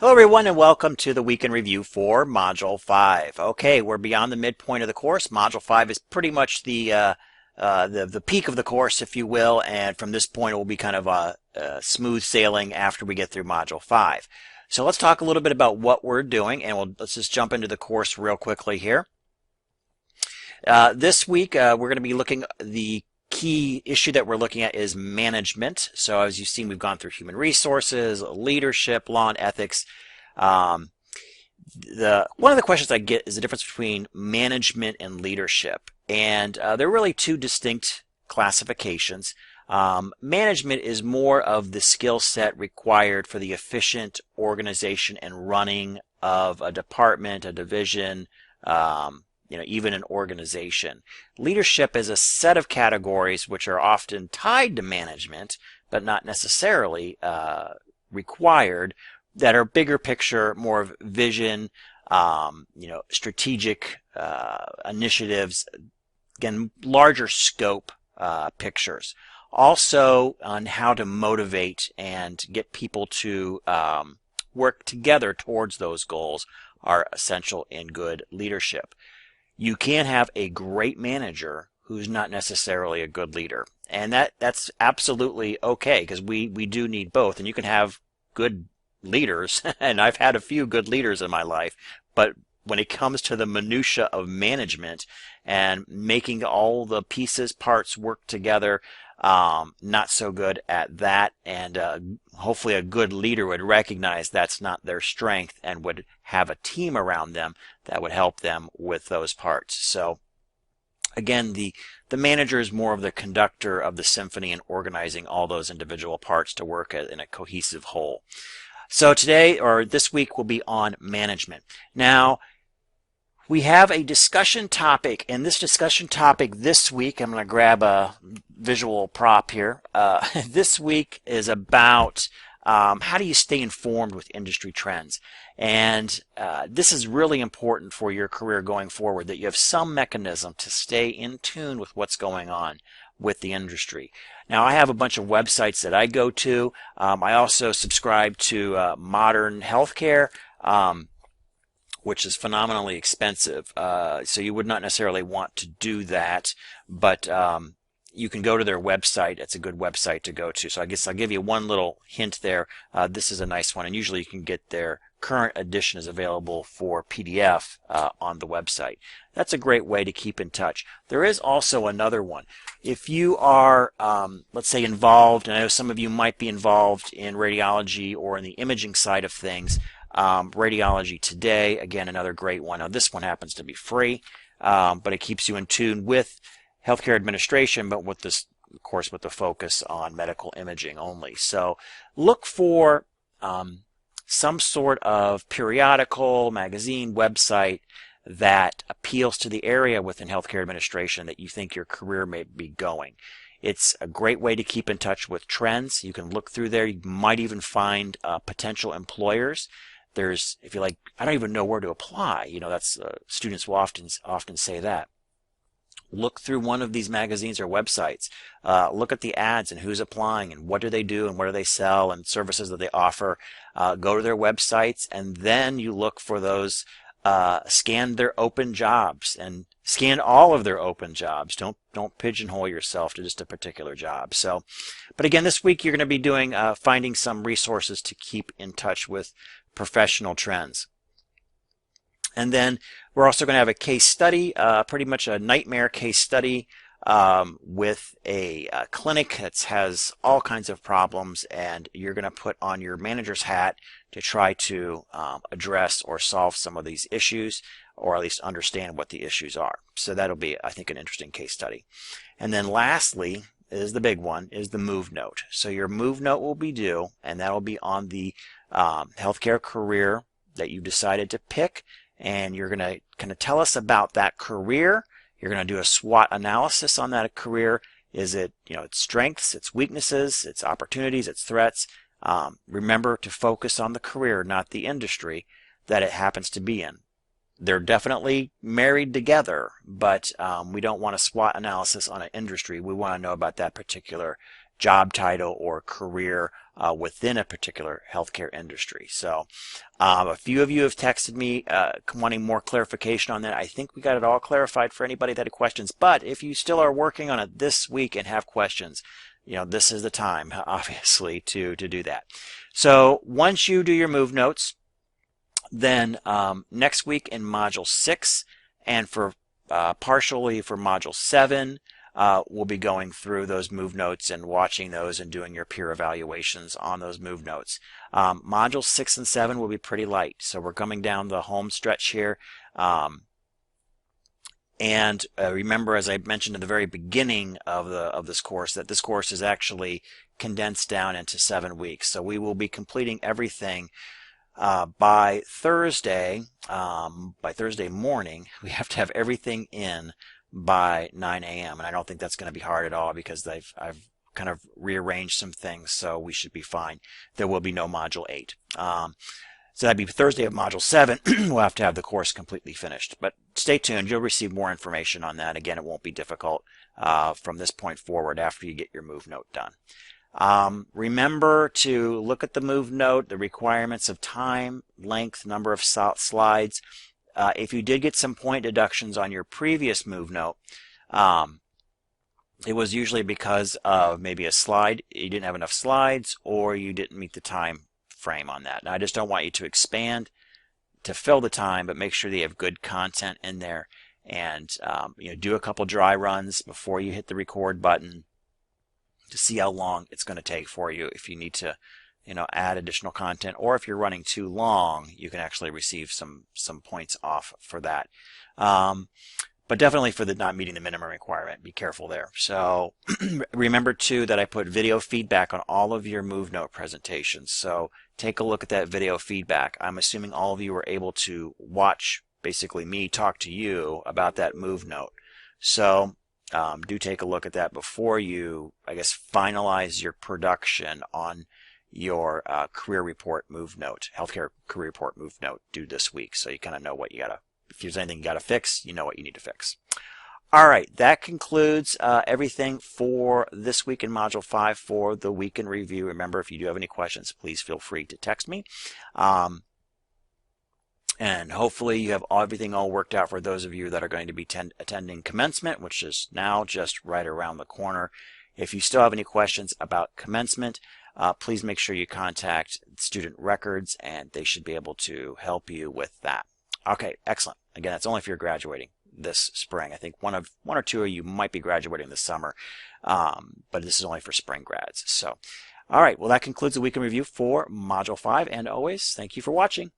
Hello everyone and welcome to the week in review for Module 5. Okay, we're beyond the midpoint of the course. Module 5 is pretty much the peak of the course, if you will, and from this point it will be kind of a smooth sailing after we get through Module 5. So let's talk a little bit about what we're doing, and let's just jump into the course real quickly here. This week we're going to be looking the key issue that we're looking at is management. So as you've seen, we've gone through human resources, leadership, law and ethics. One of the questions I get is the difference between management and leadership. And there are really two distinct classifications. Management is more of the skill set required for the efficient organization and running of a department, a division, even an organization. Leadership is a set of categories which are often tied to management, but not necessarily required, that are bigger picture, more of vision, strategic initiatives, again, larger scope pictures. Also on how to motivate and get people to work together towards those goals are essential in good leadership. You can have a great manager who's not necessarily a good leader. And that's absolutely okay, because we do need both. And you can have good leaders, and I've had a few good leaders in my life, but when it comes to the minutia of management and making all the pieces, parts work together, not so good at that, and hopefully a good leader would recognize that's not their strength and would have a team around them that would help them with those parts. So again, the manager is more of the conductor of the symphony and organizing all those individual parts to work in a cohesive whole. So today, or this week, will be on management. Now, we have a discussion topic, and this discussion topic this week, I'm going to grab a visual prop here. This week is about how do you stay informed with industry trends. And this is really important for your career going forward, that you have some mechanism to stay in tune with what's going on with the industry. Now, I have a bunch of websites that I go to. I also subscribe to Modern Healthcare, which is phenomenally expensive. So you would not necessarily want to do that, but you can go to their website. It's a good website to go to. So I guess I'll give you one little hint there. This is a nice one, and usually you can get their current edition is available for PDF on the website. That's a great way to keep in touch. There is also another one. If you are, let's say, involved, and I know some of you might be involved in radiology or in the imaging side of things, Radiology Today, again, another great one. Now, this one happens to be free, but it keeps you in tune with healthcare administration, but with this, of course, with the focus on medical imaging only. So look for some sort of periodical, magazine, website that appeals to the area within healthcare administration that you think your career may be going. It's a great way to keep in touch with trends. You can look through there. You might even find potential employers. There's, if you like, I don't even know where to apply. That's students will often say that. Look through one of these magazines or websites. Look at the ads and who's applying and what do they do and what do they sell and services that they offer. Go to their websites, and then you look for those. Scan their open jobs and scan all of their open jobs. Don't pigeonhole yourself to just a particular job. So, but again, this week you're going to be doing finding some resources to keep in touch with professional trends. And then we're also going to have a case study, pretty much a nightmare case study with a clinic that has all kinds of problems, and you're going to put on your manager's hat to try to address or solve some of these issues, or at least understand what the issues are. So that'll be, I think, an interesting case study. And then lastly is the big one, is the move note. So your move note will be due, and that'll be on the healthcare career that you decided to pick. And you're going to kind of tell us about that career. You're going to do a SWOT analysis on that career. Is it, its strengths, its weaknesses, its opportunities, its threats? Remember to focus on the career, not the industry that it happens to be in. They're definitely married together, but we don't want a SWOT analysis on an industry. We want to know about that particular job title or career within a particular healthcare industry. So a few of you have texted me wanting more clarification on that. I think we got it all clarified for anybody that had questions. But if you still are working on it this week and have questions, this is the time, obviously, to do that. So once you do your move notes, then next week in Module 6 and for partially for Module 7, we'll be going through those move notes and watching those and doing your peer evaluations on those move notes. Modules 6 and 7 will be pretty light, so we're coming down the home stretch here. And remember, as I mentioned at the very beginning of this course, that this course is actually condensed down into 7 weeks. So we will be completing everything by Thursday. By Thursday morning, we have to have everything in by 9 a.m. and I don't think that's going to be hard at all because I've kind of rearranged some things, so we should be fine. There will be no Module 8. So that'd be Thursday of Module 7. We'll have to have the course completely finished. But stay tuned. You'll receive more information on that. Again, it won't be difficult from this point forward after you get your move note done. Remember to look at the move note, the requirements of time, length, number of slides. If you did get some point deductions on your previous move note, it was usually because of maybe a slide, you didn't have enough slides, or you didn't meet the time frame on that. Now, I just don't want you to expand to fill the time, but make sure that you have good content in there, and do a couple dry runs before you hit the record button to see how long it's going to take for you. If you need to add additional content, or if you're running too long, you can actually receive some points off for that. But definitely for the not meeting the minimum requirement, be careful there. So remember too that I put video feedback on all of your move note presentations. So take a look at that video feedback. I'm assuming all of you were able to watch basically me talk to you about that move note. So do take a look at that before you, I guess, finalize your production on your career report move note, healthcare career report move note due this week. So you kind of know what you gotta, if there's anything you gotta fix, you know what you need to fix. All right, that concludes everything for this week in Module 5 for the week in review. Remember, if you do have any questions, please feel free to text me. And hopefully you have everything all worked out for those of you that are going to be attending commencement, which is now just right around the corner. If you still have any questions about commencement, please make sure you contact student records and they should be able to help you with that. Okay, excellent. Again, that's only if you're graduating this spring. I think one or two of you might be graduating this summer, but this is only for spring grads. So, all right, well, that concludes the week in review for Module 5, and always, thank you for watching.